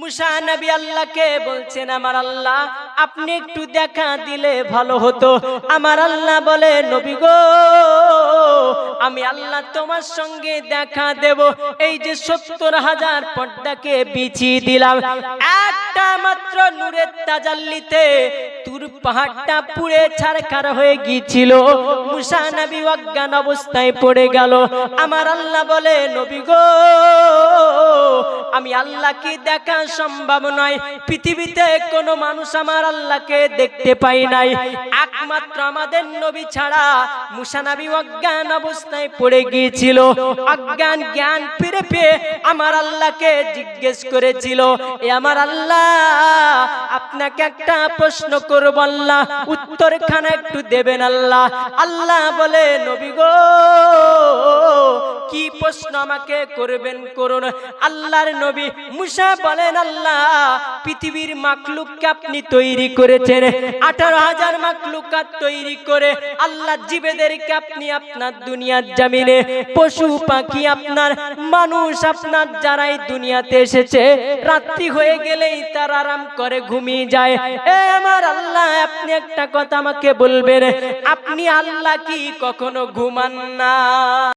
মুসা নবী আল্লাহকে বলছেন, আমার আল্লাহ আপনি একটু দেখা দিলে ভালো হতো। আমার আল্লাহ বলে, নবী গো, আমি আল্লাহ তোমার সঙ্গে দেখা দেব। এই যে ৭০,০০০ পর্দাকে বিছিয়ে দিলাম, একটা মাত্র নূরের তাজাল্লিতে তুর পাহাড়টা পুড়ে ছারখার হয়ে গিয়েছিল। মুসা নবী অজ্ঞান অবস্থায় পড়ে গেল। আমার আল্লাহ বলে, নবী গো, আমি আল্লাহকে দেখা সম্ভব নয়। পৃথিবীতে কোনো মানুষ আমার আল্লাহকে দেখতে পাই নাই, একমাত্র আমাদের নবী ছাড়া। মুসা নবী অজ্ঞান অবস্থায় পড়ে গিয়েছিল। অজ্ঞান জ্ঞান ফিরে পেয়ে আমার আল্লাহকে জিজ্ঞেস করেছিল, এ আমার আল্লাহ, আপনাকে একটা প্রশ্ন করব আল্লাহ, উত্তরখানা একটু দেবেন আল্লাহ। আল্লাহ বলে, নবী গো, কি প্রশ্ন আমাকে করবেন করুন। আল্লাহর নবী মুসা বলেন, আল্লাহ পৃথিবীর মাখলুককে আপনি তৈরি করেছেন, 18,000 মাখলুকাত তৈরি করে আল্লাহ জীবেদেরকে আপনি আপনার দুনিয়ার জমিনে পশু পাখি আপনার মানুষ আপনার যারাই দুনিয়াতে এসেছে, রাত্রি হয়ে গেলেই তারা আরাম করে ঘুমিয়ে যায়। এ আমার আল্লাহ, আপনি একটা কথা আমাকে বলবেন, আপনি আল্লাহ কি কখনো ঘুমান না?